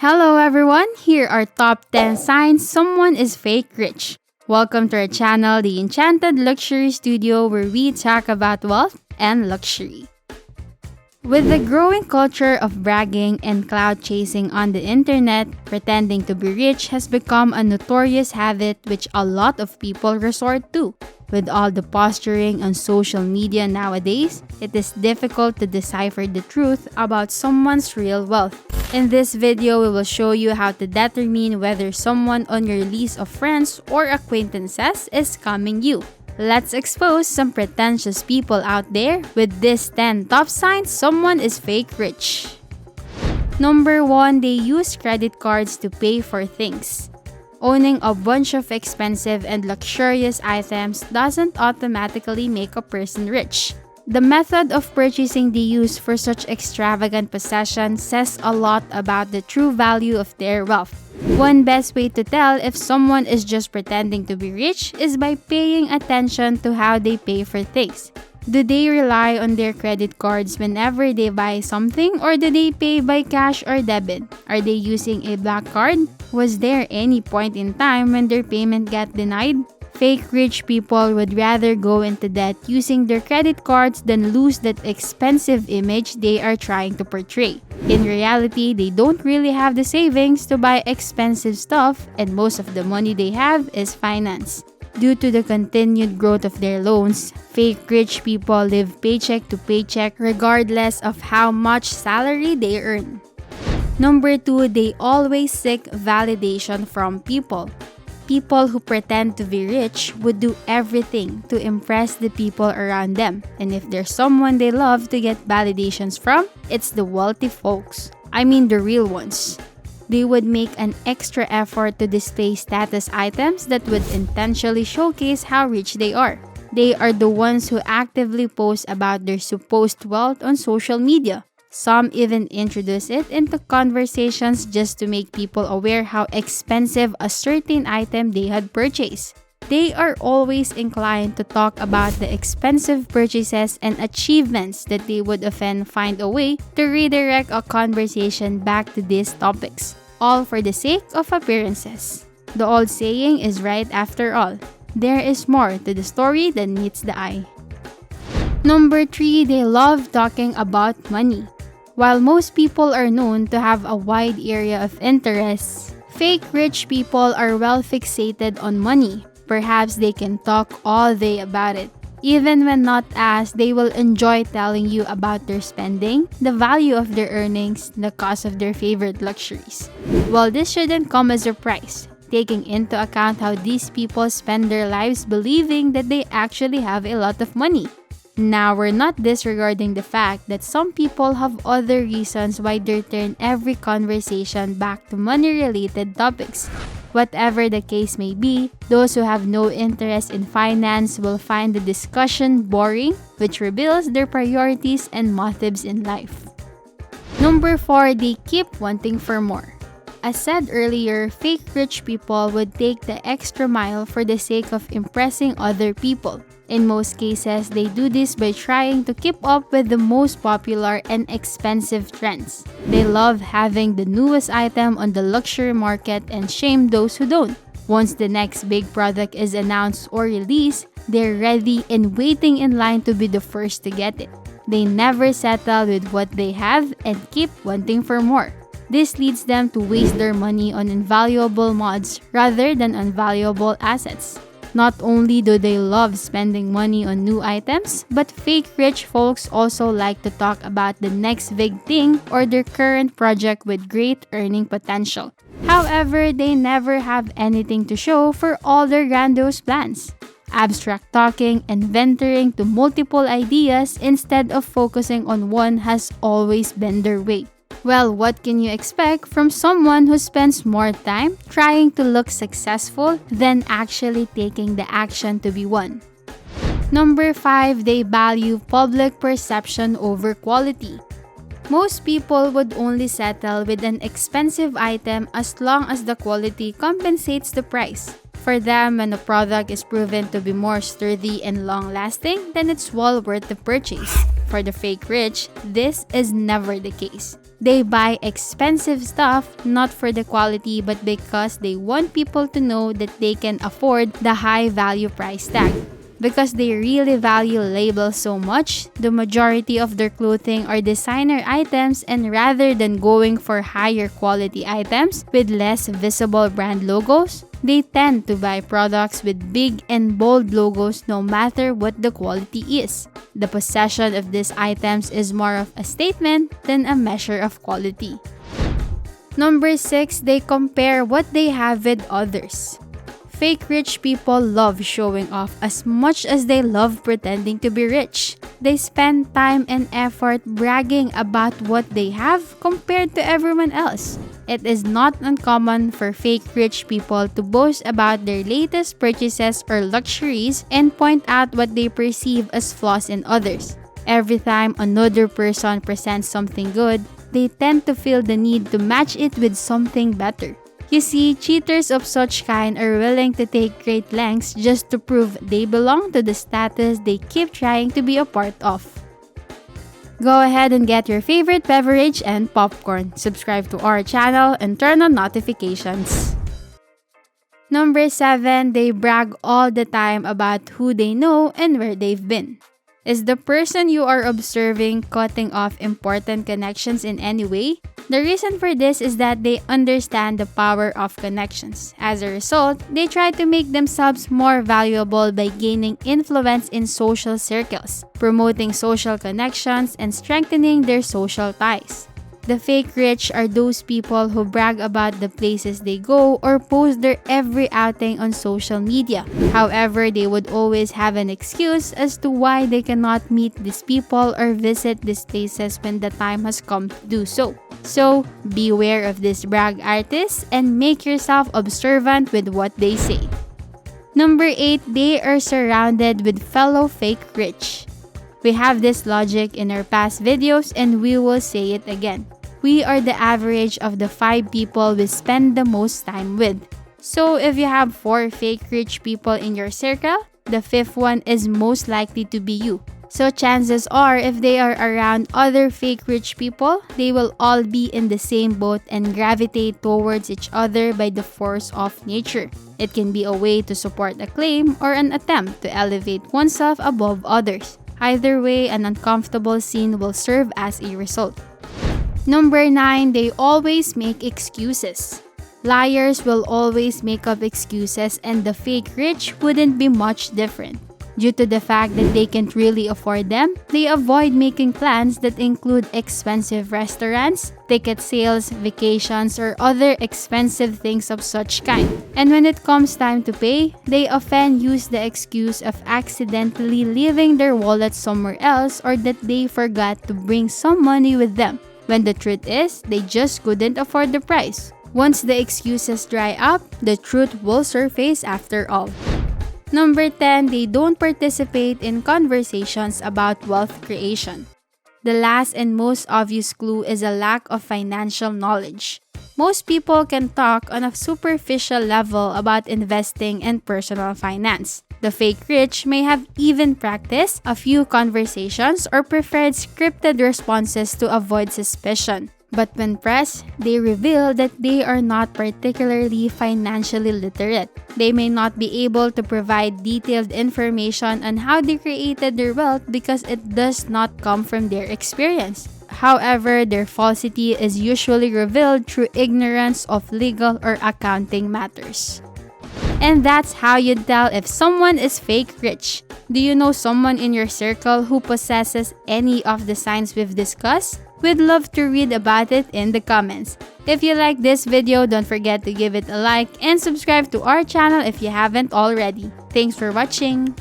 Hello everyone, here are top 10 signs someone is fake rich. Welcome to our channel, The Enchanted Luxury Studio, where we talk about wealth and luxury. With the growing culture of bragging and clout chasing on the internet, pretending to be rich has become a notorious habit which a lot of people resort to. With all the posturing on social media nowadays, it is difficult to decipher the truth about someone's real wealth. In this video, we will show you how to determine whether someone on your list of friends or acquaintances is scamming you. Let's expose some pretentious people out there with these 10 top signs someone is fake rich. Number 1, they use credit cards to pay for things. Owning a bunch of expensive and luxurious items doesn't automatically make a person rich. The method of purchasing they use for such extravagant possessions says a lot about the true value of their wealth. One best way to tell if someone is just pretending to be rich is by paying attention to how they pay for things. Do they rely on their credit cards whenever they buy something, or do they pay by cash or debit? Are they using a black card? Was there any point in time when their payment got denied? Fake rich people would rather go into debt using their credit cards than lose that expensive image they are trying to portray. In reality, they don't really have the savings to buy expensive stuff, and most of the money they have is finance. Due to the continued growth of their loans, fake rich people live paycheck to paycheck regardless of how much salary they earn. Number 2, they always seek validation from people. People who pretend to be rich would do everything to impress the people around them. And if there's someone they love to get validations from, it's the wealthy folks. I mean the real ones. They would make an extra effort to display status items that would intentionally showcase how rich they are. They are the ones who actively post about their supposed wealth on social media. Some even introduce it into conversations just to make people aware how expensive a certain item they had purchased. They are always inclined to talk about the expensive purchases and achievements that they would often find a way to redirect a conversation back to these topics, all for the sake of appearances. The old saying is right after all. There is more to the story than meets the eye. Number 3, they love talking about money. While most people are known to have a wide area of interests, fake rich people are well fixated on money. Perhaps they can talk all day about it. Even when not asked, they will enjoy telling you about their spending, the value of their earnings, the cost of their favorite luxuries. Well, this shouldn't come as a surprise, taking into account how these people spend their lives believing that they actually have a lot of money. Now, we're not disregarding the fact that some people have other reasons why they turn every conversation back to money-related topics. Whatever the case may be, those who have no interest in finance will find the discussion boring, which reveals their priorities and motives in life. Number 4, they keep wanting for more. As said earlier, fake rich people would take the extra mile for the sake of impressing other people. In most cases, they do this by trying to keep up with the most popular and expensive trends. They love having the newest item on the luxury market and shame those who don't. Once the next big product is announced or released, they're ready and waiting in line to be the first to get it. They never settle with what they have and keep wanting for more. This leads them to waste their money on invaluable mods rather than on valuable assets. Not only do they love spending money on new items, but fake rich folks also like to talk about the next big thing or their current project with great earning potential. However, they never have anything to show for all their grandiose plans. Abstract talking and venturing to multiple ideas instead of focusing on one has always been their way. Well, what can you expect from someone who spends more time trying to look successful than actually taking the action to be one? Number 5, they value public perception over quality. Most people would only settle with an expensive item as long as the quality compensates the price. For them, when a product is proven to be more sturdy and long-lasting, then it's well worth the purchase. For the fake rich, this is never the case. They buy expensive stuff not for the quality but because they want people to know that they can afford the high value price tag. Because they really value labels so much, the majority of their clothing are designer items, and rather than going for higher quality items with less visible brand logos, they tend to buy products with big and bold logos no matter what the quality is. The possession of these items is more of a statement than a measure of quality. Number 6, they compare what they have with others. Fake rich people love showing off as much as they love pretending to be rich. They spend time and effort bragging about what they have compared to everyone else. It is not uncommon for fake rich people to boast about their latest purchases or luxuries and point out what they perceive as flaws in others. Every time another person presents something good, they tend to feel the need to match it with something better. You see, cheaters of such kind are willing to take great lengths just to prove they belong to the status they keep trying to be a part of. Go ahead and get your favorite beverage and popcorn, subscribe to our channel, and turn on notifications. Number 7, they brag all the time about who they know and where they've been. Is the person you are observing cutting off important connections in any way? The reason for this is that they understand the power of connections. As a result, they try to make themselves more valuable by gaining influence in social circles, promoting social connections, and strengthening their social ties. The fake rich are those people who brag about the places they go or post their every outing on social media. However, they would always have an excuse as to why they cannot meet these people or visit these places when the time has come to do so. So, beware of these brag artists and make yourself observant with what they say. Number 8, they are surrounded with fellow fake rich. We have this logic in our past videos and we will say it again. We are the average of the 5 people we spend the most time with. So if you have 4 fake rich people in your circle, the 5th one is most likely to be you. So chances are if they are around other fake rich people, they will all be in the same boat and gravitate towards each other by the force of nature. It can be a way to support a claim or an attempt to elevate oneself above others. Either way, an uncomfortable scene will serve as a result. Number 9, they always make excuses. Liars will always make up excuses, and the fake rich wouldn't be much different. Due to the fact that they can't really afford them, they avoid making plans that include expensive restaurants, ticket sales, vacations, or other expensive things of such kind. And when it comes time to pay, they often use the excuse of accidentally leaving their wallet somewhere else or that they forgot to bring some money with them, when the truth is they just couldn't afford the price. Once the excuses dry up, the truth will surface after all. Number 10, they don't participate in conversations about wealth creation. The last and most obvious clue is a lack of financial knowledge. Most people can talk on a superficial level about investing and personal finance. The fake rich may have even practiced a few conversations or preferred scripted responses to avoid suspicion. But when pressed, they reveal that they are not particularly financially literate. They may not be able to provide detailed information on how they created their wealth because it does not come from their experience. However, their falsity is usually revealed through ignorance of legal or accounting matters. And that's how you tell if someone is fake rich. Do you know someone in your circle who possesses any of the signs we've discussed? We'd love to read about it in the comments. If you like this video, don't forget to give it a like and subscribe to our channel if you haven't already. Thanks for watching!